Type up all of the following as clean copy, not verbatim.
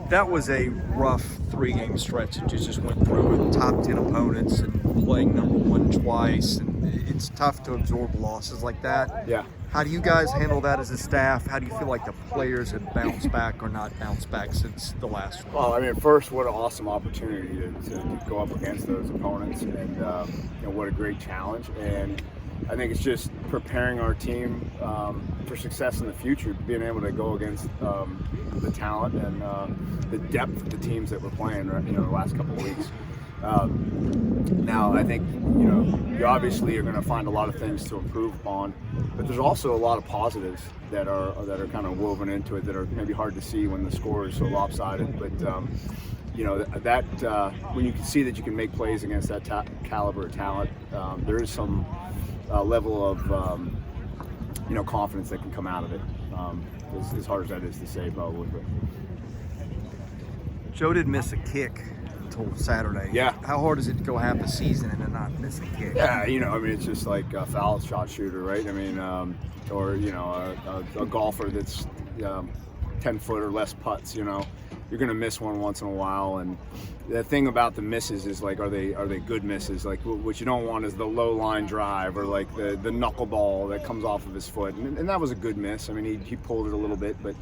That was a rough 3-game stretch that you just went through with top 10 opponents and playing number one twice. And it's tough to absorb losses like that. Yeah. How do you guys handle that as a staff? How do you feel like the players have bounced back or not bounced back since the last one? Well, I mean, first, what an awesome opportunity to go up against those opponents, and what a great challenge. And I think it's just preparing our team for success in the future, being able to go against the talent and the depth of the teams that we're playing, the last couple of weeks. Now, I think, you obviously are going to find a lot of things to improve upon, but there's also a lot of positives that are kind of woven into it that are maybe hard to see when the score is so lopsided. But when you can see that you can make plays against that caliber of talent, there is some level of confidence that can come out of it. As hard as that is to say, probably. But. Joe did miss a kick until Saturday. Yeah. How hard is it to go half a season and then not miss a kick? Yeah, it's just like a foul shot shooter, right? I mean, or a golfer that's 10 foot or less putts. You're going to miss one once in a while, and the thing about the misses is like, are they good misses? Like, what you don't want is the low line drive or like the knuckleball that comes off of his foot, and that was a good miss. I mean, he pulled it a little bit, but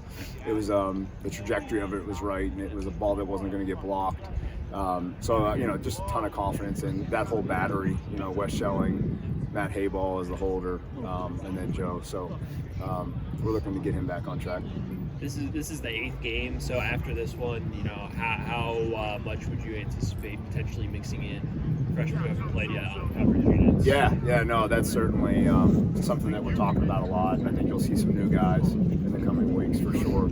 it was the trajectory of it was right, and it was a ball that wasn't going to get blocked. Just a ton of confidence in that whole battery. Wes Schelling, Matt Hayball as the holder, and then Joe. So we're looking to get him back on track. This is the 8th game, so after this one, how much would you anticipate potentially mixing in freshmen who haven't played yet on coverage units? Yeah, no, that's certainly something that we're talking about a lot, and I think you'll see some new guys in the coming weeks for sure.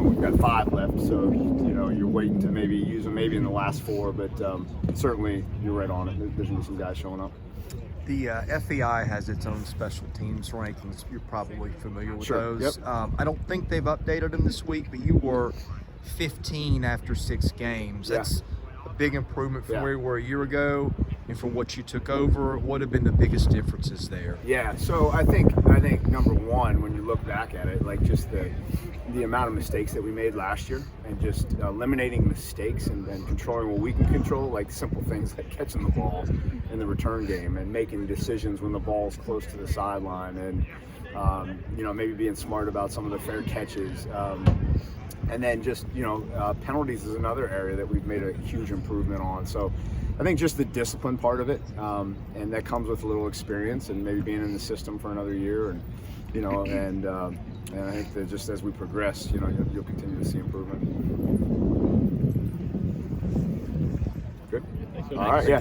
We've got 5 left, so you're waiting to maybe use them maybe in the last 4, but certainly you're right on it. There's going to be some guys showing up. The FEI has its own special teams rankings. You're probably familiar with those. Yep. I don't think they've updated them this week, but you were 15 after 6 games. Yeah. That's a big improvement from Yeah. where you were a year ago and from what you took over. What have been the biggest differences there? Yeah, so I think number one, when you look back at it, like just the amount of mistakes that we made last year, and just eliminating mistakes and controlling what we can control, like simple things like catching the ball in the return game and making decisions when the ball's close to the sideline, and maybe being smart about some of the fair catches. And then just, penalties is another area that we've made a huge improvement on. So I think just the discipline part of it, and that comes with a little experience and maybe being in the system for another year, and I think that just as we progress, you'll continue to see improvement. Good. Thanks so All much. right, yeah.